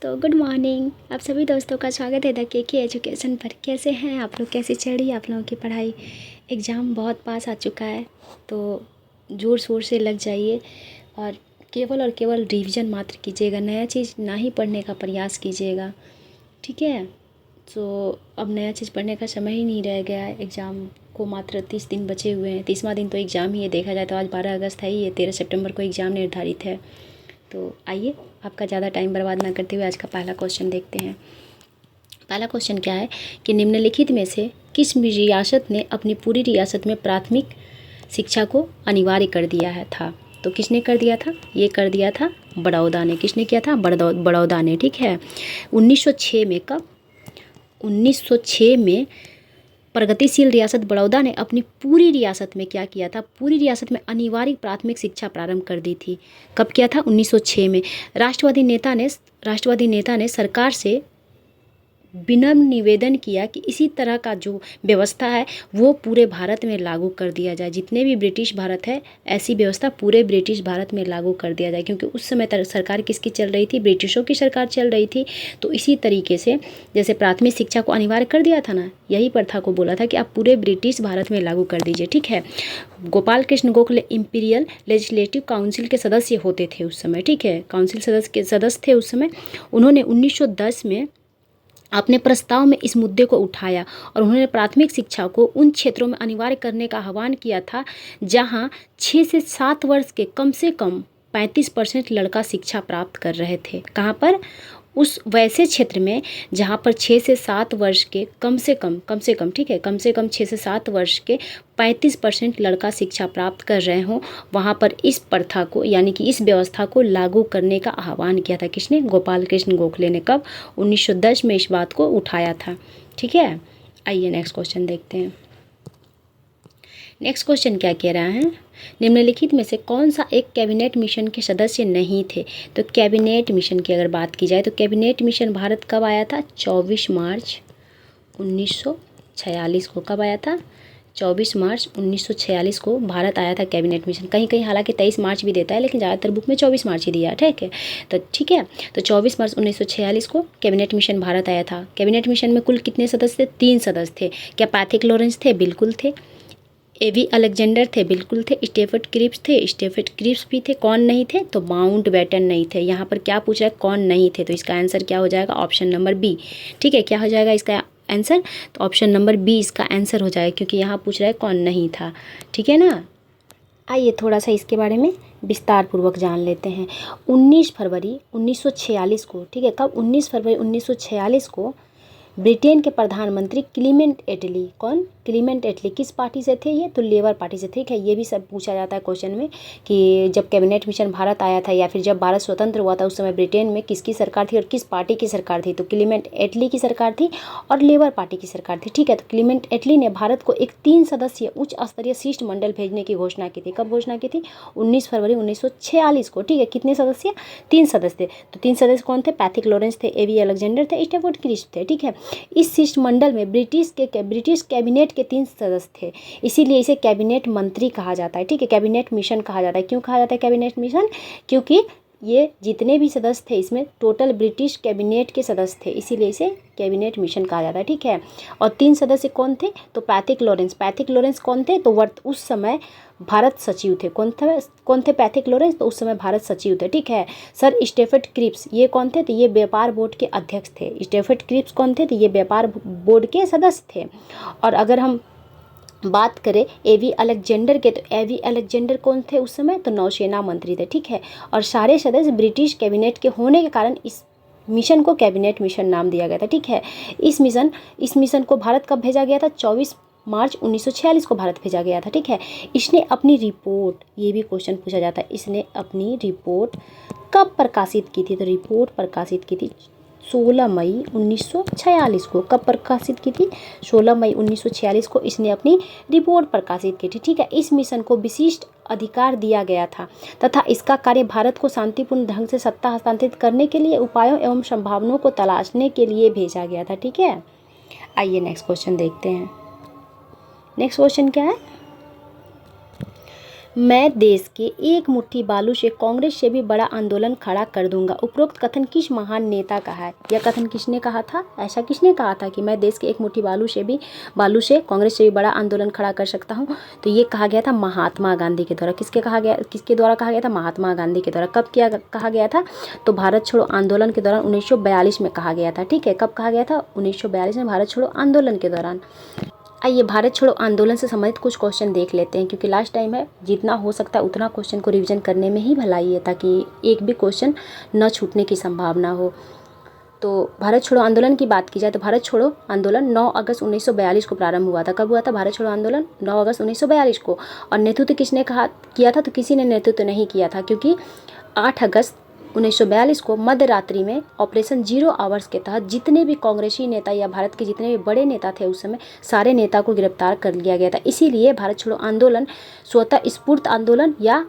तो good morning आप सभी दोस्तों का स्वागत है द के एजुकेशन पर। कैसे हैं आप लोग, कैसे चल रही है आप लोगों की पढ़ाई। एग्ज़ाम बहुत पास आ चुका है तो ज़ोर शोर से लग जाइए और केवल रिवीजन मात्र कीजिएगा, नया चीज़ ना ही पढ़ने का प्रयास कीजिएगा, ठीक है। तो अब नया चीज़ पढ़ने का समय ही नहीं रह गया है। एग्ज़ाम को मात्र 30 दिन बचे हुए हैं, 30वां दिन तो एग्ज़ाम ही है। देखा जाए तो आज 12 अगस्त है ही, 13 सितंबर को एग्ज़ाम निर्धारित है। तो आइए आपका ज़्यादा टाइम बर्बाद ना करते हुए आज का पहला क्वेश्चन देखते हैं। पहला क्वेश्चन क्या है कि निम्नलिखित में से किस रियासत ने अपनी पूरी रियासत में प्राथमिक शिक्षा को अनिवार्य कर दिया है था। तो किसने कर दिया था, ये कर दिया था बड़ौदा ने। किसने किया था, बड़ौदा ने, ठीक है। 1906 में, कब, 1906 में प्रगतिशील रियासत बड़ौदा ने अपनी पूरी रियासत में क्या किया था, पूरी रियासत में अनिवार्य प्राथमिक शिक्षा प्रारंभ कर दी थी। कब किया था, 1906 में। राष्ट्रवादी नेता ने सरकार से विनम्र निवेदन किया कि इसी तरह का जो व्यवस्था है वो पूरे भारत में लागू कर दिया जाए। जितने भी ब्रिटिश भारत है ऐसी व्यवस्था पूरे ब्रिटिश भारत में लागू कर दिया जाए, क्योंकि उस समय सरकार किसकी चल रही थी, ब्रिटिशों की सरकार चल रही थी। तो इसी तरीके से जैसे प्राथमिक शिक्षा को अनिवार्य कर दिया था ना, यही प्रथा को बोला था कि आप पूरे ब्रिटिश भारत में लागू कर दीजिए, ठीक है। Gopal Krishna Gokhale imperial legislative council के सदस्य होते थे उस समय, ठीक है, काउंसिल सदस्य थे उस समय। उन्होंने 1910 में अपने प्रस्ताव में इस मुद्दे को उठाया और उन्होंने प्राथमिक शिक्षा को उन क्षेत्रों में अनिवार्य करने का आह्वान किया था जहां 6 से 7 वर्ष के कम से कम 35% लड़का शिक्षा प्राप्त कर रहे थे। कहां पर, उस वैसे क्षेत्र में जहाँ पर 6 से 7 वर्ष के कम से कम, ठीक है, कम से कम 6 से 7 वर्ष के 35% लड़का शिक्षा प्राप्त कर रहे हों, वहाँ पर इस प्रथा को यानी कि इस व्यवस्था को लागू करने का आह्वान किया था। किसने, गोपाल कृष्ण गोखले ने। कब, 1910 में इस बात को उठाया था, ठीक है। आइए नेक्स्ट क्वेश्चन देखते हैं। नेक्स्ट क्वेश्चन क्या कह रहा है, निम्नलिखित में से कौन सा एक कैबिनेट मिशन के सदस्य नहीं थे। तो कैबिनेट मिशन की अगर बात की जाए तो कैबिनेट मिशन भारत कब आया था, 24 मार्च 1946 को। कब आया था, 24 मार्च 1946 को भारत आया था कैबिनेट मिशन। कहीं कहीं हालांकि 23 मार्च भी देता है, लेकिन ज़्यादातर बुक में 24 मार्च ही दिया है, ठीक है। तो ठीक है, तो 24 मार्च 1946 को कैबिनेट मिशन भारत आया था। कैबिनेट मिशन में कुल कितने सदस्य थे, 3 सदस्य थे। क्या पैथिक लॉरेंस थे, बिल्कुल थे। एवी अलेक्जेंडर थे, बिल्कुल थे। स्टेफर्ड क्रिप्स थे, स्टेफर्ड क्रिप्स भी थे। कौन नहीं थे, तो माउंट बैटन नहीं थे। यहाँ पर क्या पूछ रहा है, कौन नहीं थे, तो इसका आंसर क्या हो जाएगा, ऑप्शन नंबर बी, ठीक है। क्या हो जाएगा इसका आंसर, तो ऑप्शन नंबर बी इसका आंसर हो जाएगा, क्योंकि यहाँ पूछ रहा है कौन नहीं था, ठीक है ना। आइए थोड़ा सा इसके बारे में विस्तार पूर्वक जान लेते हैं। 19 फरवरी 1946 को, ठीक है, कब, 19 फरवरी 1946 को ब्रिटेन के प्रधानमंत्री क्लीमेंट एटली, कौन, क्लीमेंट एटली, किस पार्टी से थे ये, तो लेबर पार्टी से, ठीक है। ये भी सब पूछा जाता है क्वेश्चन में कि जब कैबिनेट मिशन भारत आया था या फिर जब भारत स्वतंत्र हुआ था उस समय ब्रिटेन में किसकी सरकार थी और किस पार्टी की सरकार थी, तो क्लीमेंट एटली की सरकार थी और लेबर पार्टी की सरकार थी, ठीक है। तो क्लीमेंट एटली ने भारत को एक 3 सदस्यीय उच्च स्तरीय शिष्टमंडल भेजने की घोषणा की थी। कब घोषणा की थी, 19 फरवरी 1946 को, ठीक है। कितने सदस्य, 3 सदस्य। तो 3 सदस्य कौन थे, पैथिक लॉरेंस थे, एवी अलेक्जेंडर थे, स्टेफर्ड क्रिप्स थे, ठीक है। इस शिष्टमंडल में ब्रिटिश कैबिनेट के 3 सदस्य थे, इसीलिए इसे कैबिनेट मंत्री कहा जाता है, ठीक है। कैबिनेट मिशन कहा जाता है। क्यों कहा जाता है कैबिनेट मिशन, क्योंकि ये जितने भी सदस्य थे इसमें टोटल ब्रिटिश कैबिनेट के सदस्य थे, इसीलिए इसे कैबिनेट मिशन कहा जाता है, ठीक है। और 3 सदस्य कौन थे, तो पैथिक लॉरेंस कौन थे, तो उस समय भारत सचिव थे। कौन थे पैथिक लॉरेंस, तो उस समय भारत सचिव थे, ठीक है। सर स्टेफर्ड क्रिप्स ये कौन थे, तो ये व्यापार बोर्ड के अध्यक्ष थे। स्टेफर्ड क्रिप्स कौन थे, तो ये व्यापार बोर्ड के सदस्य थे। और अगर हम बात करें एवी अलेक्जेंडर के, तो एवी अलेक्जेंडर कौन थे उस समय, तो नौसेना मंत्री थे, ठीक है। और सारे सदस्य ब्रिटिश कैबिनेट के होने के कारण इस मिशन को कैबिनेट मिशन नाम दिया गया था, ठीक है। इस मिशन को भारत कब भेजा गया था, 24 मार्च 1946 को भारत भेजा गया था, ठीक है। इसने अपनी रिपोर्ट, ये भी क्वेश्चन पूछा जाता है, इसने अपनी रिपोर्ट कब प्रकाशित की थी, तो रिपोर्ट प्रकाशित की थी 16 मई 1946 को। कब प्रकाशित की थी, 16 मई 1946 को इसने अपनी रिपोर्ट प्रकाशित की थी, ठीक है। इस मिशन को विशिष्ट अधिकार दिया गया था तथा इसका कार्य भारत को शांतिपूर्ण ढंग से सत्ता हस्तांतरित करने के लिए उपायों एवं संभावनाओं को तलाशने के लिए भेजा गया था, ठीक है। आइए नेक्स्ट क्वेश्चन देखते हैं। नेक्स्ट क्वेश्चन क्या है, मैं देश के एक मुट्ठी बालू से कांग्रेस से भी बड़ा आंदोलन खड़ा कर दूंगा। उपरोक्त कथन किस महान नेता का है? यह कथन किसने कहा था? ऐसा किसने कहा था कि मैं देश के एक मुट्ठी बालू से कांग्रेस से भी बड़ा आंदोलन खड़ा कर सकता हूं? तो ये कहा गया था महात्मा गांधी के द्वारा। किसके द्वारा कहा गया था? महात्मा गांधी के द्वारा। कब कहा गया था? तो भारत छोड़ो आंदोलन के दौरान 1942 में कहा गया था। ठीक है, कब कहा गया था? 1942 में, भारत छोड़ो आंदोलन के दौरान। आइए भारत छोड़ो आंदोलन से संबंधित कुछ क्वेश्चन देख लेते हैं, क्योंकि लास्ट टाइम है, जितना हो सकता है उतना क्वेश्चन को रिवीजन करने में ही भलाई है, ताकि एक भी क्वेश्चन न छूटने की संभावना हो। तो भारत छोड़ो आंदोलन की बात की जाए तो भारत छोड़ो आंदोलन 9 अगस्त 1942 को प्रारंभ हुआ था। कब हुआ था भारत छोड़ो आंदोलन? 9 अगस्त 1942 को। और नेतृत्व किसने किया था? तो किसी ने नेतृत्व नहीं किया था, क्योंकि 8 अगस्त 1942 को मध्य रात्रि में ऑपरेशन 0 आवर्स के तहत जितने भी कांग्रेसी नेता या भारत के जितने भी बड़े नेता थे उस समय, सारे नेता को गिरफ्तार कर लिया गया था। इसीलिए भारत छोड़ो आंदोलन स्वतः स्फूर्त आंदोलन या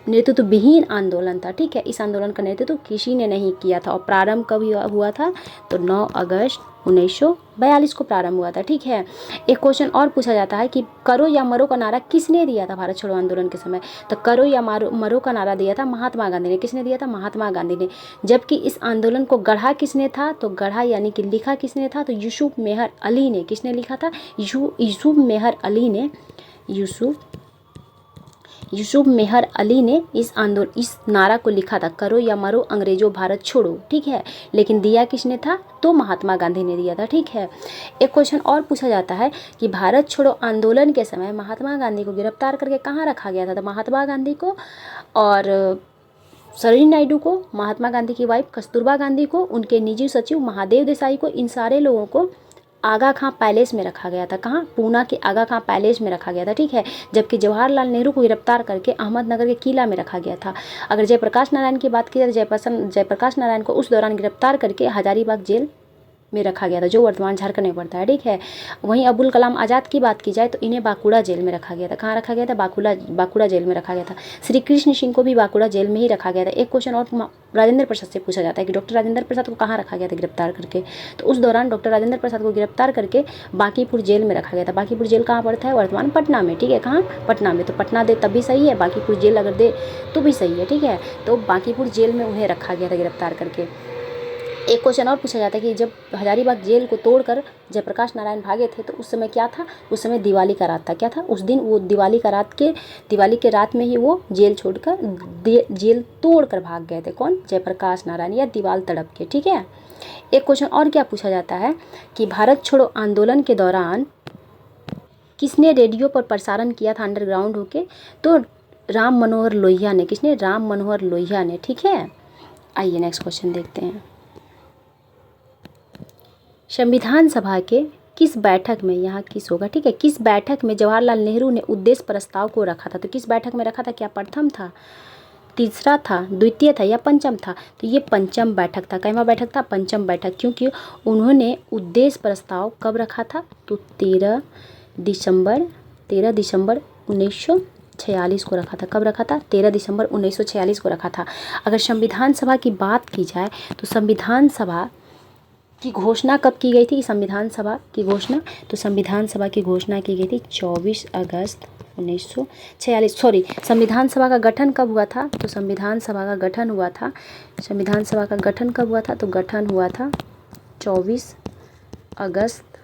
नेतृत्व विहीन आंदोलन था। ठीक है, इस आंदोलन का नेतृत्व किसी ने नहीं किया था। और प्रारंभ कब हुआ था? तो 9 अगस्त 1942 को प्रारंभ हुआ था। ठीक है, एक क्वेश्चन और पूछा जाता है कि करो या मरो का नारा किसने दिया था भारत छोड़ो आंदोलन के समय? तो करो या मरो का नारा दिया था महात्मा गांधी ने। किसने दिया था? महात्मा गांधी ने। जबकि इस आंदोलन को गढ़ा किसने था? तो गढ़ा यानी कि लिखा किसने था? तो यूसुफ मेहर अली ने। किसने लिखा था? यूसुफ मेहर अली ने। यूसुफ मेहर अली ने इस नारा को लिखा था, करो या मरो अंग्रेजों भारत छोड़ो। ठीक है, लेकिन दिया किसने था? तो महात्मा गांधी ने दिया था। ठीक है, एक क्वेश्चन और पूछा जाता है कि भारत छोड़ो आंदोलन के समय महात्मा गांधी को गिरफ्तार करके कहाँ रखा गया था? तो महात्मा गांधी को और सरोजिनी नायडू को, महात्मा गांधी की वाइफ कस्तूरबा गांधी को, उनके निजी सचिव महादेव देसाई को, इन सारे लोगों को आगा खां पैलेस में रखा गया था। कहाँ? पूना के आगा खां पैलेस में रखा गया था। ठीक है, जबकि जवाहरलाल नेहरू को गिरफ्तार करके अहमदनगर के किला में रखा गया था। अगर जयप्रकाश नारायण की बात की जाए तो जयप्रकाश नारायण को उस दौरान गिरफ्तार करके हजारीबाग जेल में रखा गया था, जो वर्तमान झारखंड में पड़ता है। ठीक है, वहीं अबुल कलाम आज़ाद की बात की जाए तो इन्हें बांकुड़ा जेल में रखा गया था। कहाँ रखा गया था? बांकुड़ा जेल में रखा गया था। श्री कृष्ण सिंह को भी बांकुड़ा जेल में ही रखा गया था। एक क्वेश्चन और राजेंद्र प्रसाद से पूछा जाता है कि डॉक्टर राजेंद्र प्रसाद को कहाँ रखा गया था गिरफ्तार करके? तो उस दौरान डॉक्टर राजेंद्र प्रसाद को गिरफ्तार करके बांकीपुर जेल में रखा गया था। बांकीपुर जेल कहाँ पड़ता है? वर्तमान पटना में। ठीक है, कहाँ? पटना में। तो पटना दे तब भी सही है, बांकीपुर जेल अगर दे तो भी सही है। ठीक है, तो बांकीपुर जेल में उन्हें रखा गया था गिरफ्तार करके। एक क्वेश्चन और पूछा जाता है कि जब हजारीबाग जेल को तोड़कर जयप्रकाश नारायण भागे थे तो उस समय क्या था? उस समय दिवाली का रात था। क्या था? उस दिन वो दिवाली के रात में ही वो जेल छोड़कर जेल तोड़कर भाग गए थे। कौन? जयप्रकाश नारायण, या दीवार तड़प के। ठीक है, एक क्वेश्चन और क्या पूछा जाता है कि भारत छोड़ो आंदोलन के दौरान किसने रेडियो पर प्रसारण किया था अंडरग्राउंड होके? तो राम मनोहर लोहिया ने। किसने? राम मनोहर लोहिया ने। ठीक है, आइए नेक्स्ट क्वेश्चन देखते हैं। संविधान सभा के किस बैठक में, यहाँ किस होगा? ठीक है, किस बैठक में जवाहरलाल नेहरू ने उद्देश्य प्रस्ताव को रखा था? तो किस बैठक में रखा था? क्या प्रथम था, तीसरा था, द्वितीय था या पंचम था? तो ये पंचम बैठक था। कैवा बैठक था? पंचम बैठक। क्योंकि उन्होंने उद्देश्य प्रस्ताव कब रखा था? तो 13 दिसंबर 1946 को रखा था। कब रखा था? 13 दिसंबर 1946 को रखा था। अगर संविधान सभा की बात की जाए तो संविधान सभा की घोषणा कब की गई थी? संविधान सभा की घोषणा, तो संविधान सभा की घोषणा की गई थी 24 अगस्त 1946। सॉरी, संविधान सभा का गठन कब हुआ था? तो संविधान सभा का गठन हुआ था, संविधान सभा का गठन कब हुआ था? तो गठन हुआ था 24 अगस्त।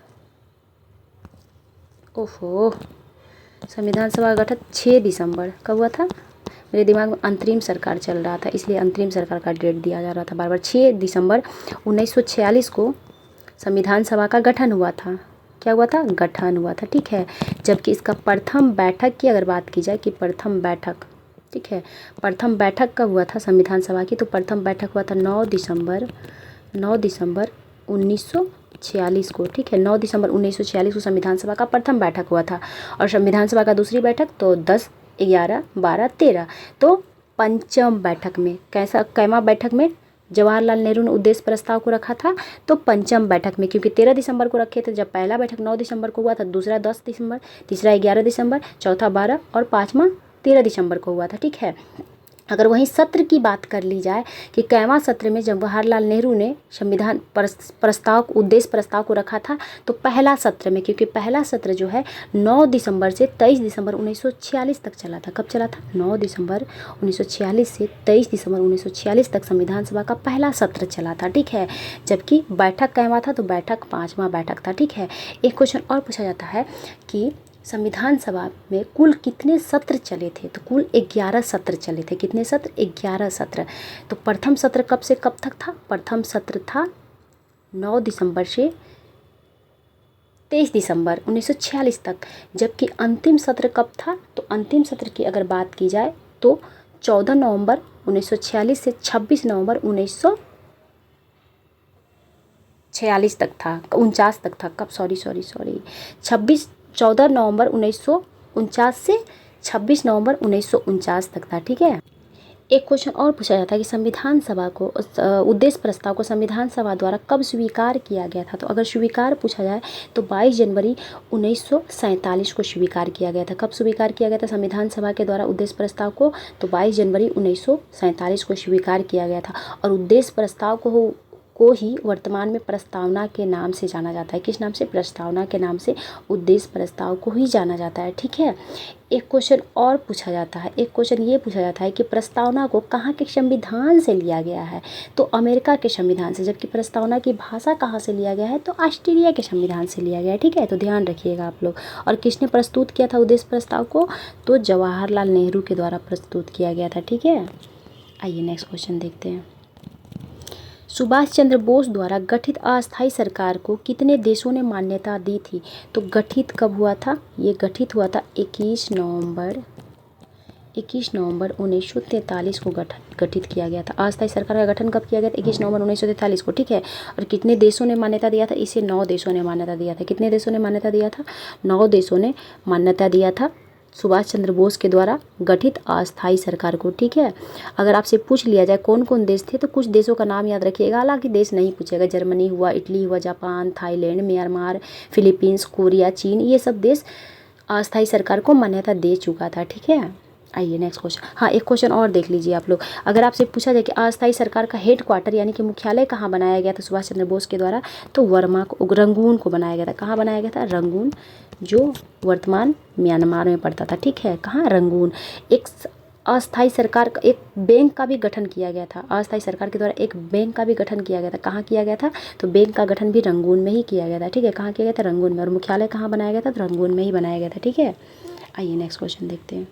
ओहो, संविधान सभा का गठन 6 दिसंबर। कब हुआ था? मेरे दिमाग में अंतरिम सरकार चल रहा था, इसलिए अंतरिम सरकार का डेट दिया जा रहा था बार बार। 6 दिसंबर 1946 को संविधान सभा का गठन हुआ था। क्या हुआ था? गठन हुआ था। ठीक है, जबकि इसका प्रथम बैठक की अगर बात की जाए कि प्रथम बैठक, ठीक है, प्रथम बैठक कब हुआ था संविधान सभा की? तो प्रथम बैठक हुआ था 9 दिसंबर 1946 को। ठीक है, 9 दिसंबर 1946 को संविधान सभा का प्रथम बैठक हुआ था। और संविधान सभा का दूसरी बैठक तो 10, 11, 12, 13। तो पंचम बैठक में, कैमा बैठक में जवाहरलाल नेहरू ने उद्देश्य प्रस्ताव को रखा था? तो पंचम बैठक में, क्योंकि 13 दिसंबर को रखे थे। जब पहला बैठक 9 दिसंबर को हुआ था, दूसरा 10 दिसंबर, तीसरा 11 दिसंबर, चौथा 12 और पाँचवा 13 दिसंबर को हुआ था। ठीक है, अगर वहीं सत्र की बात कर ली जाए कि कैवां सत्र में जवाहरलाल नेहरू ने संविधान प्रस्ताव उद्देश्य प्रस्ताव को रखा था, तो पहला सत्र में, क्योंकि पहला सत्र जो है 9 दिसंबर से 23 दिसंबर 1946 तक चला था। कब चला था? 9 दिसंबर 1946 से 23 दिसंबर 1946 तक संविधान सभा का पहला सत्र चला था, ठीक है। जबकि बैठक कैवां था? तो बैठक 5वां बैठक था, ठीक है। एक क्वेश्चन और पूछा जाता है कि संविधान सभा में कुल कितने सत्र चले थे? तो कुल 11 सत्र चले थे। कितने सत्र? 11 सत्र। तो प्रथम सत्र कब से कब तक था? प्रथम सत्र था 9 दिसंबर से 23 दिसंबर 1946 तक। जबकि अंतिम सत्र कब था? तो अंतिम सत्र की अगर बात की जाए तो 14 नवंबर 1946 से 26 नवंबर 1946 तक था, 49 तक था। कब? सॉरी 14 नवंबर 1949 से 26 नवंबर 1949 तक था, ठीक है। एक क्वेश्चन और पूछा जाता है कि संविधान सभा को उद्देश्य प्रस्ताव को संविधान सभा द्वारा कब स्वीकार किया गया था? तो अगर स्वीकार पूछा जाए तो 22 जनवरी 1947 को स्वीकार किया गया था। कब स्वीकार किया गया था संविधान सभा के द्वारा उद्देश्य प्रस्ताव को? तो 22 जनवरी 1947 को स्वीकार किया गया था। और उद्देश्य प्रस्ताव को ही वर्तमान में प्रस्तावना के नाम से जाना जाता है। किस नाम से? प्रस्तावना के नाम से उद्देश्य प्रस्ताव को ही जाना जाता है, ठीक है। एक क्वेश्चन और पूछा जाता है, एक क्वेश्चन ये पूछा जाता है कि प्रस्तावना को कहाँ के संविधान से लिया गया है? तो अमेरिका के संविधान से। जबकि प्रस्तावना की भाषा कहाँ से लिया गया है? तो ऑस्ट्रेलिया के संविधान से लिया गया है, ठीक है। तो ध्यान रखिएगा आप लोग। और किसने प्रस्तुत किया था उद्देश्य प्रस्ताव को? तो जवाहरलाल नेहरू के द्वारा प्रस्तुत किया गया था, ठीक है। आइए नेक्स्ट क्वेश्चन देखते हैं। सुभाष चंद्र बोस द्वारा गठित अस्थायी सरकार को कितने देशों ने मान्यता दी थी? तो गठित कब हुआ था? ये गठित हुआ था 21 नवंबर 1943 को गठित किया गया था। अस्थायी सरकार का गठन कब किया गया था? 21 नवंबर 1943 को, ठीक है। और कितने देशों ने मान्यता दिया था? इसे 9 देशों ने मान्यता दिया था। कितने देशों ने मान्यता दिया था? 9 देशों ने मान्यता दिया था सुभाष चंद्र बोस के द्वारा गठित अस्थायी सरकार को, ठीक है। अगर आपसे पूछ लिया जाए कौन कौन देश थे, तो कुछ देशों का नाम याद रखिएगा, हालांकि देश नहीं पूछेगा। जर्मनी हुआ, इटली हुआ, Japan, Thailand, Myanmar, Philippines, Korea, चीन, ये सब देश अस्थायी सरकार को मान्यता दे चुका था, ठीक है। आइए नेक्स्ट क्वेश्चन। हाँ, एक क्वेश्चन और देख लीजिए आप लोग। अगर आपसे पूछा जाए कि अस्थायी सरकार का हेड क्वार्टर यानी कि मुख्यालय कहाँ बनाया गया था सुभाष चंद्र बोस के द्वारा, तो रंगून को बनाया गया था। कहाँ बनाया गया था? रंगून, जो वर्तमान म्यांमार में पड़ता था, ठीक है। कहाँ? रंगून। एक अस्थायी सरकार का एक बैंक का भी गठन किया गया था। अस्थायी सरकार के द्वारा एक बैंक का भी गठन किया गया था। कहाँ किया गया था? तो बैंक का गठन भी रंगून में ही किया गया था, ठीक है। कहाँ किया गया था? रंगून में। और मुख्यालय कहाँ बनाया गया था? तो रंगून में ही बनाया गया था, ठीक है। आइए नेक्स्ट क्वेश्चन देखते हैं।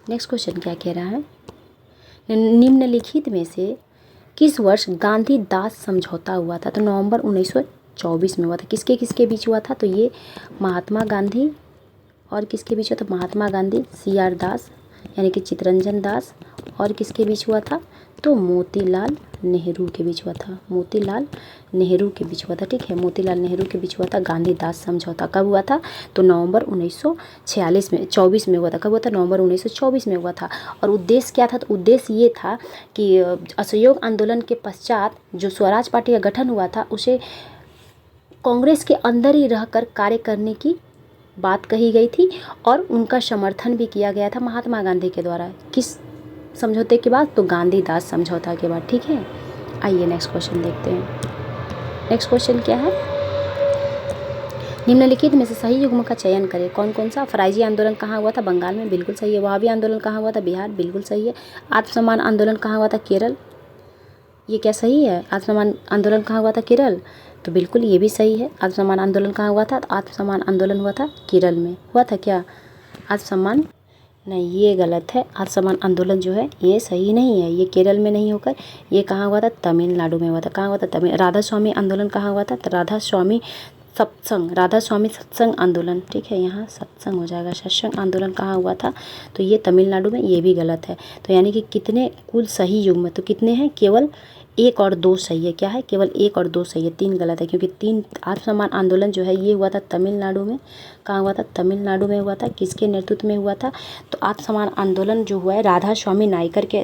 नेक्स्ट क्वेश्चन क्या कह रहा है? निम्नलिखित में से किस वर्ष गांधी दास समझौता हुआ था? तो नवंबर 1924 में हुआ था। किसके किसके बीच हुआ था? तो ये महात्मा गांधी और किसके बीच हुआ था? महात्मा गांधी, CR दास यानी कि चित्तरंजन दास, और किसके बीच हुआ था? तो मोतीलाल नेहरू के बीच हुआ था। मोतीलाल नेहरू के बीच हुआ था, ठीक है। मोतीलाल नेहरू के बीच हुआ था गांधी दास समझौता। कब हुआ था? तो नवंबर 1924 में हुआ था। कब हुआ था? नवंबर 1924 में हुआ था। और उद्देश्य क्या था? तो उद्देश्य ये था कि असहयोग आंदोलन के पश्चात जो स्वराज पार्टी का गठन हुआ था, उसे कांग्रेस के अंदर ही रहकर कार्य करने की बात कही गई थी और उनका समर्थन भी किया गया था महात्मा गांधी के द्वारा। किस समझौते के बाद? तो गांधी दास समझौता के बाद, ठीक है। आइए नेक्स्ट क्वेश्चन देखते हैं। नेक्स्ट क्वेश्चन क्या है? निम्नलिखित में से सही युग्म का चयन करें। कौन कौन सा? फराइजी आंदोलन कहाँ हुआ था? बंगाल में, बिल्कुल सही है। वहाबी आंदोलन कहाँ हुआ था? बिहार, बिल्कुल सही है। आत्मसम्मान आंदोलन कहाँ हुआ था? केरल। ये क्या सही है? आत्मसम्मान आंदोलन कहाँ हुआ था? केरल। तो बिल्कुल ये भी सही है। आत्मसम्मान आंदोलन कहाँ हुआ था? तो आत्मसम्मान आंदोलन हुआ था केरल में। हुआ था क्या आत्मसम्मान? नहीं, ये गलत है। आत्मसम्मान आंदोलन जो है ये सही नहीं है। ये केरल में नहीं होकर ये कहाँ हुआ था? तमिलनाडु में हुआ था। कहाँ हुआ था? राधा स्वामी आंदोलन कहाँ हुआ था? तो राधा स्वामी सत्संग आंदोलन, ठीक है। यहाँ सत्संग हो जाएगा। सत्संग आंदोलन कहाँ हुआ था? तो ये तमिलनाडु में। ये भी गलत है। तो यानी कि कितने कुल सही युग्म? तो कितने हैं? केवल 1 और 2 सही है। क्या है? केवल 1 और 2 सही है, 3 गलत है। क्योंकि 3 आत्मसम्मान आंदोलन जो है ये हुआ था तमिलनाडु में। कहाँ हुआ था? तमिलनाडु में हुआ था। किसके नेतृत्व में हुआ था? तो आत्मसम्मान आंदोलन जो हुआ है राधा स्वामी नायकर के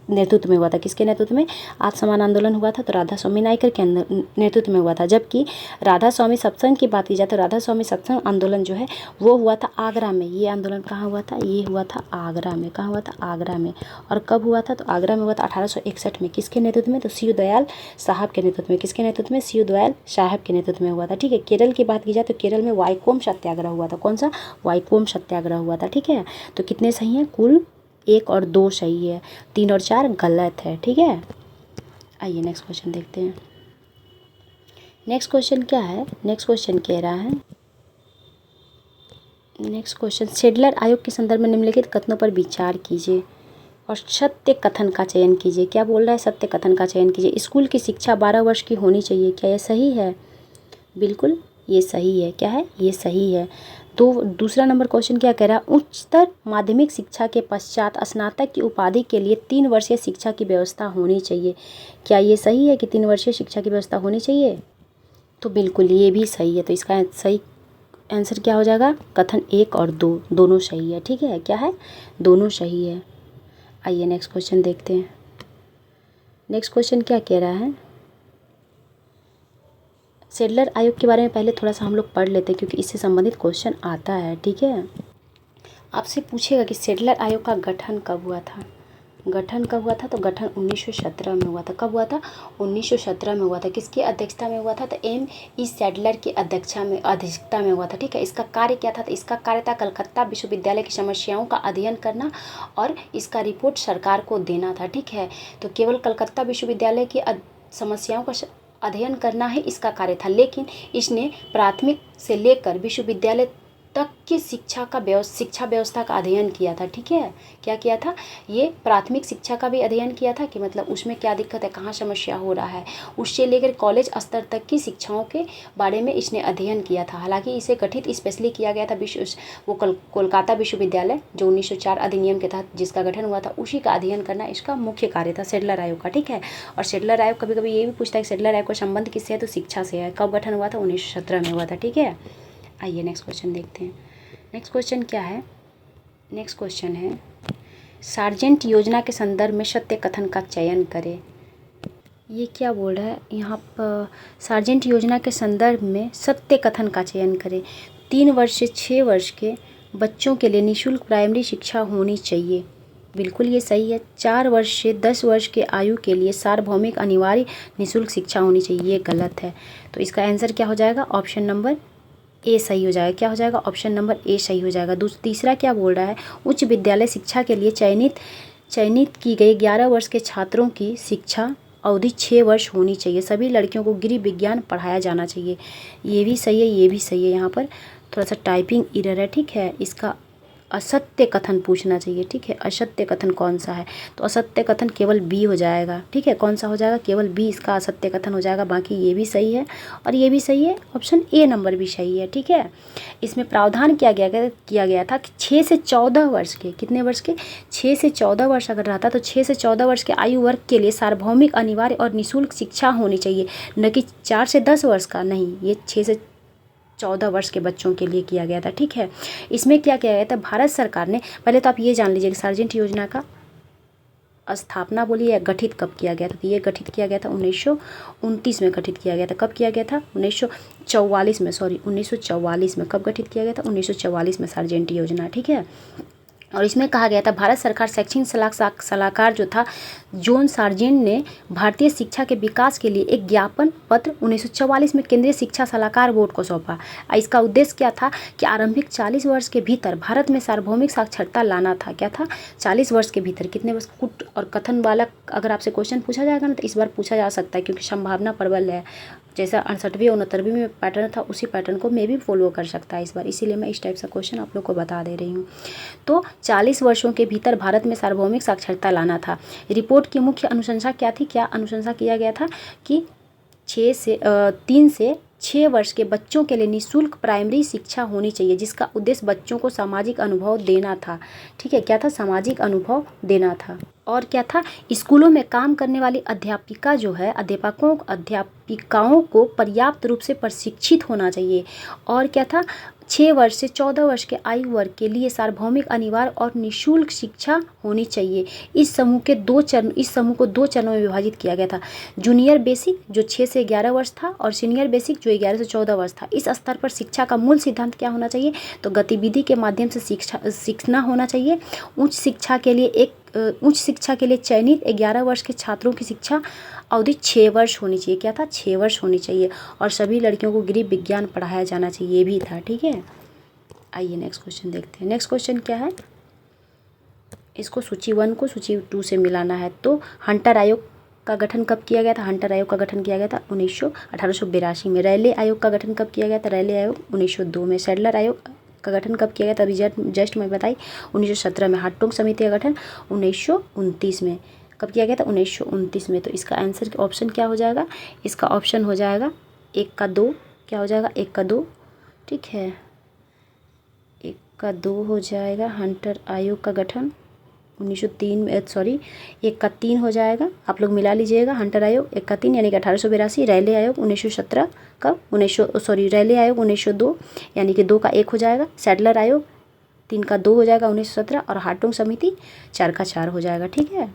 नेतृत्व में हुआ था। किसके नेतृत्व में? आत्मसम्मान आंदोलन हुआ था तो राधा स्वामी नायकर के नेतृत्व में हुआ था। जबकि राधा स्वामी सत्संग की बात की जाए तो राधा स्वामी सत्संग आंदोलन जो है वो हुआ था आगरा में। ये आंदोलन कहाँ हुआ था? ये हुआ था आगरा में। कहाँ हुआ था? आगरा में। और कब हुआ था? तो आगरा में हुआ था 1861 में। किसके नेतृत्व में? तो सी दयाल साहब के नेतृत्व में। किसके नेतृत्व में? सी दयाल साहब के नेतृत्व में हुआ था। ठीक है। केरल की बात की जाए तो केरल में वाइकोम सत्याग्रह हुआ था। कौन सा? वाइकोम सत्याग्रह हुआ था। ठीक है। तो कितने सही हैं? कुल 1 और 2 सही है, 3 और 4 गलत है। ठीक है। आइए नेक्स्ट क्वेश्चन देखते हैं। नेक्स्ट क्वेश्चन क्या है? नेक्स्ट क्वेश्चन कह रहा है, नेक्स्ट क्वेश्चन शेडलर आयोग के संदर्भ में निम्नलिखित कथनों पर विचार कीजिए और सत्य कथन का चयन कीजिए। क्या बोल रहा है? सत्य कथन का चयन कीजिए। स्कूल की शिक्षा 12 वर्ष की होनी चाहिए। क्या यह सही है? बिल्कुल ये सही है। क्या है? ये सही है। तो दूसरा नंबर क्वेश्चन क्या कह रहा है? उच्चतर माध्यमिक शिक्षा के पश्चात स्नातक की उपाधि के लिए 3 वर्षीय शिक्षा की व्यवस्था होनी चाहिए। क्या ये सही है कि 3 वर्षीय शिक्षा की व्यवस्था होनी चाहिए? तो बिल्कुल ये भी सही है। तो इसका सही आंसर क्या हो जाएगा? कथन 1 और 2 दोनों सही है। ठीक है। क्या है? दोनों सही है। आइए नेक्स्ट क्वेश्चन देखते हैं। नेक्स्ट क्वेश्चन क्या कह रहा है? शेडलर आयोग के बारे में पहले थोड़ा सा हम लोग पढ़ लेते हैं क्योंकि इससे संबंधित क्वेश्चन आता है। ठीक है। आपसे पूछेगा कि शेडलर आयोग का गठन कब हुआ था? गठन कब हुआ था? तो गठन 1917 में हुआ था। कब हुआ था? 1917 में हुआ था। किसकी अध्यक्षता में हुआ था? तो M.E. शेडलर की अध्यक्षता में हुआ था। ठीक है। इसका कार्य क्या था? तो इसका कार्य था कलकत्ता विश्वविद्यालय की समस्याओं का अध्ययन करना और इसका रिपोर्ट सरकार को देना था। ठीक है। तो केवल कलकत्ता विश्वविद्यालय की समस्याओं का अध्ययन करना ही इसका कार्य था, लेकिन इसने प्राथमिक से लेकर विश्वविद्यालय तक की शिक्षा व्यवस्था का अध्ययन किया था। ठीक है। क्या किया था? ये प्राथमिक शिक्षा का भी अध्ययन किया था कि मतलब उसमें क्या दिक्कत है, कहाँ समस्या हो रहा है, उससे लेकर कॉलेज स्तर तक की शिक्षाओं के बारे में इसने अध्ययन किया था। हालांकि इसे गठित स्पेशली किया गया था कोलकाता विश्वविद्यालय जो 1904 अधिनियम के तहत जिसका गठन हुआ था उसी का अध्ययन करना इसका मुख्य कार्य था शेडलर आयोग का। ठीक है। और शेडलर आयोग कभी कभी ये भी पूछता है कि शेडलर आयोग का संबंध किससे है? तो शिक्षा से है। कब गठन हुआ था? 1917 में हुआ था। ठीक है। आइए नेक्स्ट क्वेश्चन देखते हैं। नेक्स्ट क्वेश्चन क्या है? नेक्स्ट क्वेश्चन है सार्जेंट योजना के संदर्भ में सत्य कथन का चयन करें। ये क्या बोल रहा है यहाँ पर? सार्जेंट योजना के संदर्भ में सत्य कथन का चयन करें। 3 वर्ष से 6 वर्ष के बच्चों के लिए निःशुल्क प्राइमरी शिक्षा होनी चाहिए। बिल्कुल ये सही है। 4 वर्ष से 10 वर्ष के आयु के लिए सार्वभौमिक अनिवार्य निःशुल्क शिक्षा होनी चाहिए। ये गलत है। तो इसका आंसर क्या हो जाएगा? ऑप्शन नंबर ए सही हो जाएगा। क्या हो जाएगा? ऑप्शन नंबर ए सही हो जाएगा। तीसरा क्या बोल रहा है? उच्च विद्यालय शिक्षा के लिए चयनित की गई 11 वर्ष के छात्रों की शिक्षा अवधि 6 वर्ष होनी चाहिए। सभी लड़कियों को गृह विज्ञान पढ़ाया जाना चाहिए। ये भी सही है, ये भी सही है। यहाँ पर थोड़ा सा टाइपिंग एरर है। ठीक है। इसका असत्य कथन पूछना चाहिए। ठीक है। असत्य कथन कौन सा है? तो असत्य कथन केवल बी हो जाएगा। ठीक है। कौन सा हो जाएगा? केवल बी इसका असत्य कथन हो जाएगा। बाकी ये भी सही है और ये भी सही है। ऑप्शन ए नंबर भी सही है। ठीक है। इसमें प्रावधान किया गया था कि 6 से 14 वर्ष के, कितने वर्ष के? 6 से 14 वर्ष अगर रहता तो 6 से 14 वर्ष के आयु वर्ग के लिए सार्वभौमिक अनिवार्य और निःशुल्क शिक्षा होनी चाहिए, न कि 4 से 10 वर्ष का। नहीं, ये 6 से 14 वर्ष के बच्चों के लिए किया गया था। ठीक है। इसमें क्या किया गया था? भारत सरकार ने, पहले तो आप ये जान लीजिए कि सार्जेंट योजना का स्थापना बोलिए या गठित कब किया गया था? तो ये गठित किया गया था 1929 में गठित किया गया था। कब किया गया था? 1944 में। 1944 में। कब गठित किया गया था? 1944 में सार्जेंट योजना। ठीक है। और इसमें कहा गया था भारत सरकार शैक्षणिक सलाहकार जो था जॉन सार्जेंट ने भारतीय शिक्षा के विकास के लिए एक ज्ञापन पत्र 1944 में केंद्रीय शिक्षा सलाहकार बोर्ड को सौंपा। इसका उद्देश्य क्या था कि आरंभिक 40 वर्ष के भीतर भारत में सार्वभौमिक साक्षरता लाना था। क्या था? 40 वर्ष के भीतर। कितने वर्ष? कुट और कथन वाला अगर आपसे क्वेश्चन पूछा जाएगा ना तो इस बार पूछा जा सकता है क्योंकि संभावना प्रबल है। जैसा 68वीं और 69वीं में पैटर्न था उसी पैटर्न को मैं भी फॉलो कर सकता है इस बार, इसीलिए मैं इस टाइप का क्वेश्चन आप लोग को बता दे रही हूँ। तो 40 वर्षों के भीतर भारत में सार्वभौमिक साक्षरता लाना था। रिपोर्ट की मुख्य अनुशंसा क्या थी? क्या अनुशंसा किया गया था कि 3 से 6 वर्ष के बच्चों के लिए निःशुल्क प्राइमरी शिक्षा होनी चाहिए जिसका उद्देश्य बच्चों को सामाजिक अनुभव देना था। ठीक है। क्या था? सामाजिक अनुभव देना था। और क्या था? स्कूलों में काम करने वाली अध्यापिका जो है अध्यापकाओं को पर्याप्त रूप से प्रशिक्षित होना चाहिए। और क्या था? 6 वर्ष से 14 वर्ष के आयु वर्ग के लिए सार्वभौमिक अनिवार्य और निःशुल्क शिक्षा होनी चाहिए। इस समूह को 2 चरणों में विभाजित किया गया था। जूनियर बेसिक जो 6 से 11 वर्ष था और सीनियर बेसिक जो 11 से 14 वर्ष था। इस स्तर पर शिक्षा का मूल सिद्धांत क्या होना चाहिए? तो गतिविधि के माध्यम से सीखना होना चाहिए। उच्च शिक्षा के लिए चयनित 11 वर्ष के छात्रों की शिक्षा अवधि 6 वर्ष होनी चाहिए। क्या था? 6 वर्ष होनी चाहिए। और सभी लड़कियों को गृह विज्ञान पढ़ाया जाना चाहिए, ये भी था। ठीक है, आइए नेक्स्ट क्वेश्चन देखते हैं। नेक्स्ट क्वेश्चन क्या है? इसको सूची 1 को सूची 2 से मिलाना है। तो हंटर आयोग का गठन कब किया गया था? हंटर आयोग का गठन किया गया था 1882 में। रैले आयोग का गठन कब किया गया था? रैले आयोग 1902 में। सैडलर आयोग का गठन कब किया गया था? अभी जस्ट मैं बताई 1917 में। हार्टोग समिति का गठन 1929 में। कब किया गया था? 1929 में। तो इसका आंसर ऑप्शन क्या हो जाएगा? इसका ऑप्शन हो जाएगा 1 का 2। क्या हो जाएगा? 1 का 2। ठीक है, 1 का 2 हो जाएगा। हंटर आयोग का गठन 1903 में, 1 का 3 हो जाएगा। आप लोग मिला लीजिएगा। हंटर आयोग 1 का 3 यानी कि 1882। रैले आयोग 1917 कब? रैले आयोग 1902 यानी कि 2 का 1 हो जाएगा। सैडलर आयोग 3 का 2 हो जाएगा 1917। और हार्टोग समिति 4 का 4 हो जाएगा। ठीक है,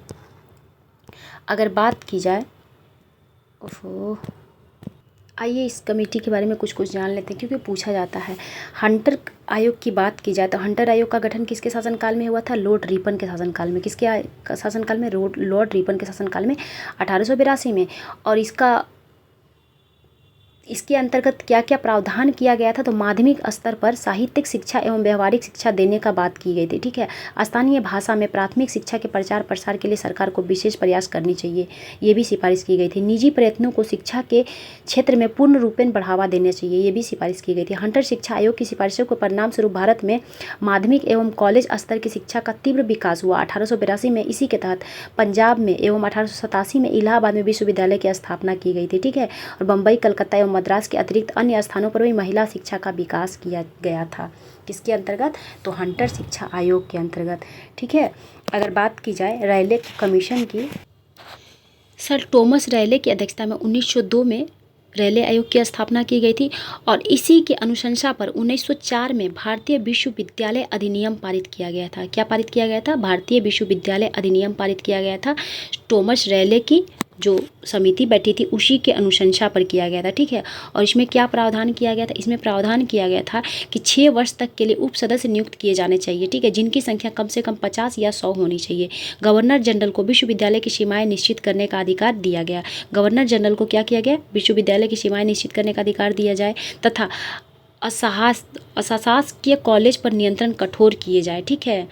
अगर बात की जाए, आइए इस कमेटी के बारे में कुछ जान लेते हैं क्योंकि पूछा जाता है। हंटर आयोग की बात की जाए तो हंटर आयोग का गठन किसके शासनकाल में हुआ था? लॉर्ड रिपन के शासनकाल में। किसके शासनकाल में? लॉर्ड रिपन के शासनकाल में 1882 में। और इसके अंतर्गत क्या क्या प्रावधान किया गया था? तो माध्यमिक स्तर पर साहित्यिक शिक्षा एवं व्यवहारिक शिक्षा देने का बात की गई थी। ठीक है, स्थानीय भाषा में प्राथमिक शिक्षा के प्रचार प्रसार के लिए सरकार को विशेष प्रयास करनी चाहिए, ये भी सिफारिश की गई थी। निजी प्रयत्नों को शिक्षा के क्षेत्र में पूर्ण रूपेण बढ़ावा देना चाहिए, ये भी सिफारिश की गई थी। हंटर शिक्षा आयोग की सिफारिशों के परिणाम स्वरूप भारत में माध्यमिक एवं कॉलेज स्तर की शिक्षा का तीव्र विकास हुआ 1882 में। इसी के तहत पंजाब में एवं 1887 में इलाहाबाद में विश्वविद्यालय की स्थापना की गई थी। ठीक है, और बम्बई, कलकत्ता एवं मद्रास के अतिरिक्त अन्य स्थानों पर भी महिला शिक्षा का विकास किया गया था। किसके अंतर्गत? तो हंटर शिक्षा आयोग के अंतर्गत। ठीक है, अगर बात की जाए रैले कमीशन की, सर थॉमस रैले की अध्यक्षता में 1902 में रैले आयोग की स्थापना की गई थी और इसी के अनुशंसा पर 1904 में भारतीय विश्वविद्यालय अधिनियम पारित किया गया था। क्या पारित किया गया था? भारतीय विश्वविद्यालय अधिनियम पारित किया गया था। थॉमस रैले की जो समिति बैठी थी उसी के अनुशंसा पर किया गया था। ठीक है, और इसमें क्या प्रावधान किया गया था? इसमें प्रावधान किया गया था कि 6 वर्ष तक के लिए उप सदस्य नियुक्त किए जाने चाहिए। ठीक है, जिनकी संख्या कम से कम 50 या 100 होनी चाहिए। गवर्नर जनरल को विश्वविद्यालय की सीमाएं निश्चित करने का अधिकार दिया गया। गवर्नर जनरल को क्या किया गया? विश्वविद्यालय की सीमाएं निश्चित करने का अधिकार दिया जाए तथा अशासकीय कॉलेज पर नियंत्रण कठोर किए जाए। ठीक है,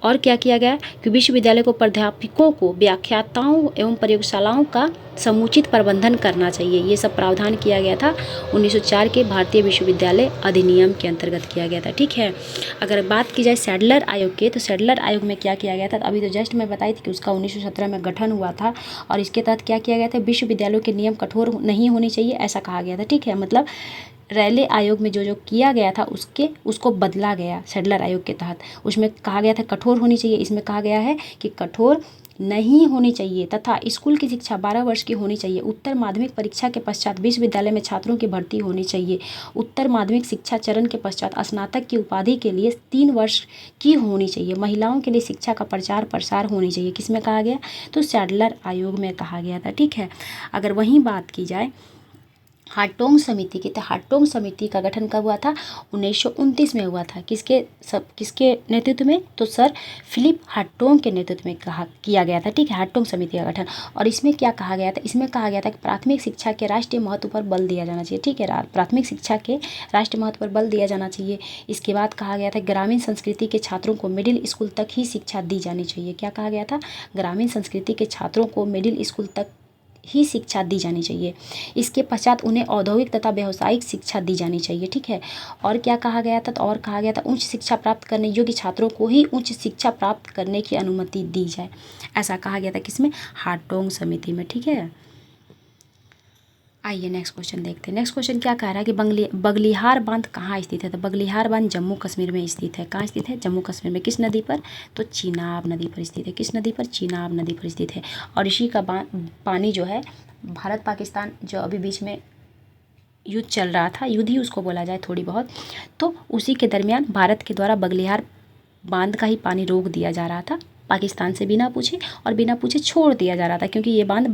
और क्या किया गया कि विश्वविद्यालय को प्राध्यापकों को व्याख्याताओं एवं प्रयोगशालाओं का समुचित प्रबंधन करना चाहिए। ये सब प्रावधान किया गया था 1904 के भारतीय विश्वविद्यालय अधिनियम के अंतर्गत किया गया था। ठीक है, अगर बात की जाए सैडलर आयोग के, तो सैडलर आयोग में क्या किया गया था? अभी तो जस्ट मैं बताई थी कि उसका 1917 में गठन हुआ था और इसके तहत क्या किया गया था? विश्वविद्यालयों के नियम कठोर नहीं होने चाहिए ऐसा कहा गया था। ठीक है, मतलब रैले आयोग में जो किया गया था उसको बदला गया सैडलर आयोग के तहत। उसमें कहा गया था कठोर होनी चाहिए, इसमें कहा गया है कि कठोर नहीं होनी चाहिए तथा स्कूल की शिक्षा 12 वर्ष की होनी चाहिए। उत्तर माध्यमिक परीक्षा के पश्चात विश्वविद्यालय में छात्रों की भर्ती होनी चाहिए। उत्तर माध्यमिक शिक्षा चरण के पश्चात स्नातक की उपाधि के लिए 3 वर्ष की होनी चाहिए। महिलाओं के लिए शिक्षा का प्रचार प्रसार होनी चाहिए। किसमें कहा गया? तो सैडलर आयोग में कहा गया था। ठीक है, अगर वहीं बात की जाए हार्टोग समिति की, तो हार्टोग समिति का गठन कब हुआ था? 1929 में हुआ था। किसके नेतृत्व में? तो सर फिलिप हार्टोग के नेतृत्व में किया गया था। ठीक है, हार्टोग समिति का गठन। और इसमें क्या कहा गया था? इसमें कहा गया था कि प्राथमिक शिक्षा के राष्ट्रीय महत्व पर बल दिया जाना चाहिए। ठीक है, प्राथमिक शिक्षा के राष्ट्रीय महत्व पर बल दिया जाना चाहिए। इसके बाद कहा गया था ग्रामीण संस्कृति के छात्रों को मिडिल स्कूल तक ही शिक्षा दी जानी चाहिए। क्या कहा गया था? ग्रामीण संस्कृति के छात्रों को मिडिल स्कूल तक ही शिक्षा दी जानी चाहिए। इसके पश्चात उन्हें औद्योगिक तथा व्यावसायिक शिक्षा दी जानी चाहिए। ठीक है, और क्या कहा गया था? तो और कहा गया था उच्च शिक्षा प्राप्त करने योग्य छात्रों को ही उच्च शिक्षा प्राप्त करने की अनुमति दी जाए, ऐसा कहा गया था। किसमें? हार्टोग समिति में। ठीक है, आइए नेक्स्ट क्वेश्चन देखते हैं। नेक्स्ट क्वेश्चन क्या कह रहा है कि बगलिहार बांध कहाँ स्थित है? तो बगलिहार बांध जम्मू कश्मीर में स्थित है। कहाँ स्थित है? जम्मू कश्मीर में। किस नदी पर? तो चीनाब नदी पर स्थित है। किस नदी पर? चीनाब नदी पर स्थित है। और इसी का पानी जो है भारत पाकिस्तान जो अभी बीच में युद्ध चल रहा था, युद्ध ही उसको बोला जाए थोड़ी बहुत, तो उसी के दरमियान भारत के द्वारा बगलिहार बांध का ही पानी रोक दिया जा रहा था, पाकिस्तान से बिना पूछे, और बिना पूछे छोड़ दिया जा रहा था, क्योंकि ये बांध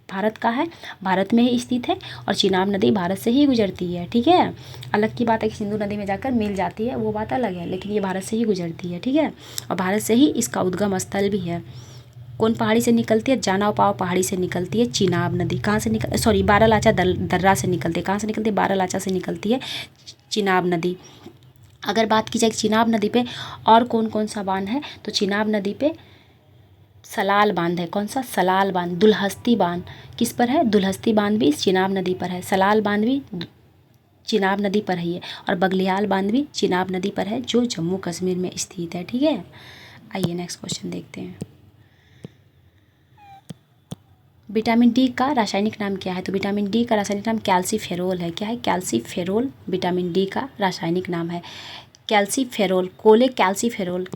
भारत का है, भारत में ही स्थित है, और चिनाब नदी भारत से ही गुजरती है। ठीक है, अलग की बात है कि सिंधु नदी में जाकर मिल जाती है, वो बात अलग है, लेकिन ये भारत से ही गुजरती है। ठीक है, और भारत से ही इसका उद्गम स्थल भी है। कौन पहाड़ी से निकलती है? जाना पाव पहाड़ी से निकलती है चिनाब नदी। कहाँ से निकल सॉरी बारालाचा दर्रा से निकलती है। कहाँ से निकलती है? बारालाचा से निकलती है चिनाब नदी। अगर बात की जाए चिनाब नदी पे और कौन कौन सा बांध है, तो चिनाब नदी पे सलाल बांध है। कौन सा? सलाल बांध। दुलहस्ती बांध किस पर है? दुलहस्ती बांध भी चिनाब नदी पर है। सलाल बांध भी चिनाब नदी पर ही है, और बगलियाल बांध भी चिनाब नदी पर है, जो जम्मू कश्मीर में स्थित है। ठीक है, आइए नेक्स्ट क्वेश्चन देखते हैं। विटामिन डी का रासायनिक नाम क्या है? तो विटामिन डी का रासायनिक नाम कैल्सीफेरोल है। क्या है? कैल्सीफेरोल विटामिन डी का रासायनिक नाम है। कैल्सीफेरोल, कोले कैल्सीफेरोल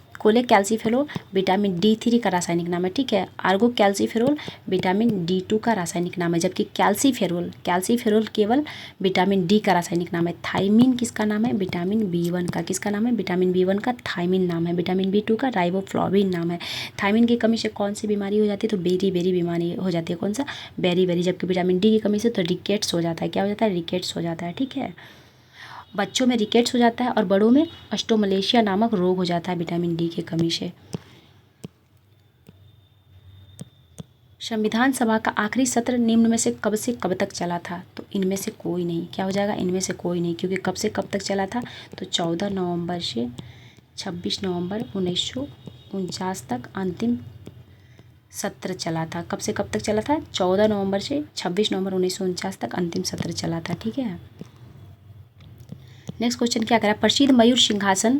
विटामिन D3 का रासायनिक नाम है। ठीक है, आर्गो कैल्सीफेरोल विटामिन D2 का रासायनिक नाम है, जबकि कैल्सीफेरोल केवल विटामिन डी का रासायनिक नाम है। थाइमिन किसका नाम है? विटामिन B1 का। किसका नाम है? विटामिन B1 का थाइमिन नाम है। विटामिन B2 का राइबोफ्लाविन नाम है। थाइमिन की कमी से कौन सी बीमारी हो जाती है? तो बेरी बीमारी हो जाती है। कौन सा? बेरी। जबकि विटामिन डी की कमी से तो रिकेट्स हो जाता है। क्या हो जाता है? रिकेट्स हो जाता है। ठीक है, बच्चों में रिकेट्स हो जाता है, और बड़ों में ऑस्टोमलेशिया नामक रोग हो जाता है विटामिन डी की कमी से। संविधान सभा का आखिरी सत्र निम्न में से कब तक चला था? तो इनमें से कोई नहीं। क्या हो जाएगा? इनमें से कोई नहीं, क्योंकि कब से कब तक चला था? तो 14 नवंबर से 26 नवंबर 1949 तक अंतिम सत्र चला था। कब से कब तक चला था? 14 नवंबर से 26 नवंबर 1949 तक अंतिम सत्र चला था। ठीक है, नेक्स्ट क्वेश्चन क्या करा? प्रसिद्ध मयूर सिंहासन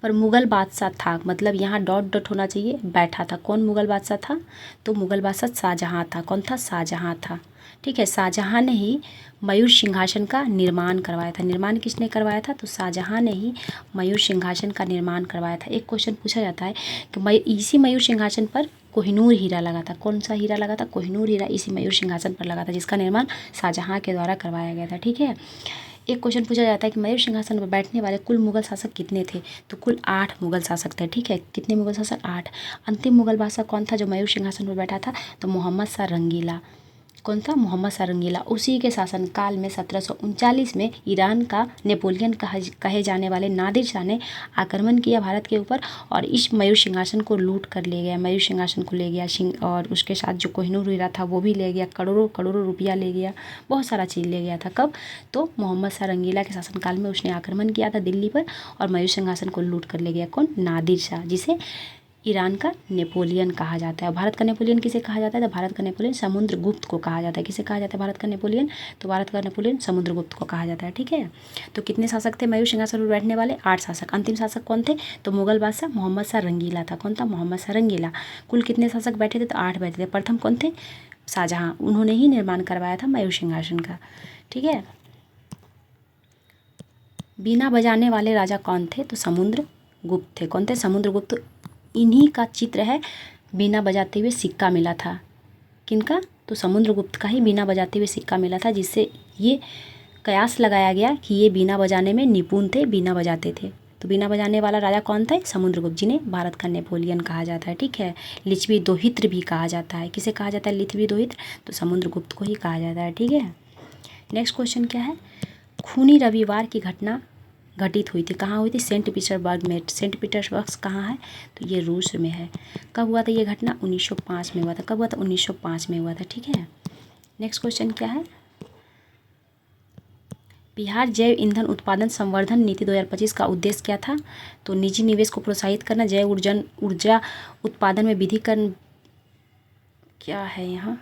पर मुगल बादशाह था, मतलब यहाँ डॉट डॉट होना चाहिए, बैठा था। कौन मुगल बादशाह था? तो मुगल बादशाह शाहजहाँ था। कौन था? शाहजहाँ था। ठीक है, शाहजहाँ ने ही मयूर सिंहासन का निर्माण करवाया था। निर्माण किसने करवाया था? तो शाहजहाँ ने ही मयूर सिंहासन का निर्माण करवाया था। एक क्वेश्चन पूछा जाता है कि इसी मयूर सिंहासन पर कोहिनूर हीरा लगा था। कौन सा हीरा लगा था? कोहिनूर हीरा इसी मयूर सिंहासन पर लगा था, जिसका निर्माण शाहजहाँ के द्वारा करवाया गया था। ठीक है, एक क्वेश्चन पूछा जाता है कि मयूर सिंहासन पर बैठने वाले कुल मुगल शासक कितने थे? तो कुल 8 मुगल शासक थे। ठीक है, कितने मुगल शासक? 8। अंतिम मुगल बादशाह कौन था जो मयूर सिंहासन पर बैठा था? तो मोहम्मद शाह रंगीला। कौन था? मोहम्मद शाह रंगीला। उसी के शासनकाल में 1739 में ईरान का नेपोलियन कहे जाने वाले नादिर शाह ने आक्रमण किया भारत के ऊपर, और इस मयूर सिंहासन को लूट कर ले गया। मयूर सिंहासन को ले गया, और उसके साथ जो कोहिनूर हीरा था वो भी ले गया, करोड़ों करोड़ों रुपया ले गया, बहुत सारा चीज़ ले गया था। कब? तो मोहम्मद शाह रंगीला के शासनकाल में उसने आक्रमण किया था दिल्ली पर, और मयूर सिंहासन को लूट कर ले गया। कौन? नादिर शाह, जिसे ईरान का नेपोलियन कहा जाता है। भारत का नेपोलियन किसे कहा जाता है? तो भारत का नेपोलियन समुद्रगुप्त को कहा जाता है। किसे कहा जाता है भारत का नेपोलियन? तो भारत का नेपोलियन समुद्रगुप्त को कहा जाता है। ठीक है, तो कितने शासक थे मयूर सिंहासन पर बैठने वाले? 8 शासक। अंतिम शासक कौन थे? तो मुगल बादशाह मोहम्मद शाह रंगीला था। कौन था? मोहम्मद शाह रंगीला। कुल कितने शासक बैठे थे? तो 8 बैठे थे। प्रथम कौन थे? शाहजहाँ, उन्होंने ही निर्माण करवाया था मयूर सिंहासन का। ठीक है, बीना बजाने वाले राजा कौन थे? तो समुद्रगुप्त थे। कौन थे? समुद्रगुप्त। इन्हीं का चित्र है, बीना बजाते हुए सिक्का मिला था। किनका? तो समुद्रगुप्त का ही बीना बजाते हुए सिक्का मिला था, जिससे ये कयास लगाया गया कि ये बीना बजाने में निपुण थे, बीना बजाते थे। तो बीना बजाने वाला राजा कौन था? समुद्रगुप्त, जिन्हें भारत का नेपोलियन कहा जाता है। ठीक है, लिच्छवी दोहित्र भी कहा जाता है। किसे कहा जाता है लिच्छवी दोहित्र? तो समुद्रगुप्त को ही कहा जाता है। ठीक है, नेक्स्ट क्वेश्चन क्या है? खूनी रविवार की घटना घटित हुई थी, कहाँ हुई थी? सेंट पीटर्सबर्ग में। सेंट पीटर्सबर्ग कहाँ है? तो ये रूस में है। कब हुआ था ये घटना? 1905 में हुआ था। कब हुआ था? 1905 में हुआ था। ठीक है, नेक्स्ट क्वेश्चन क्या है? बिहार जैव ईंधन उत्पादन संवर्धन नीति 2025 का उद्देश्य क्या था? तो निजी निवेश को प्रोत्साहित करना, जैव ऊर्जा उत्पादन में विधिकरण, क्या है यहाँ,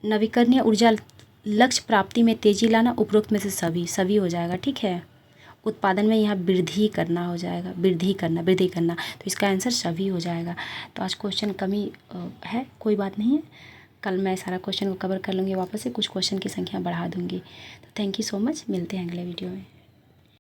नवीकरणीय ऊर्जा लक्ष्य प्राप्ति में तेजी लाना, उपरोक्त में से सभी हो जाएगा। ठीक है, उत्पादन में यहाँ वृद्धि करना हो जाएगा, वृद्धि करना, तो इसका आंसर सभी हो जाएगा। तो आज क्वेश्चन कमी है, कोई बात नहीं है, कल मैं सारा क्वेश्चन को कवर कर लूँगी, वापस से कुछ क्वेश्चन की संख्या बढ़ा दूँगी। तो थैंक यू सो मच, मिलते हैं अगले वीडियो में।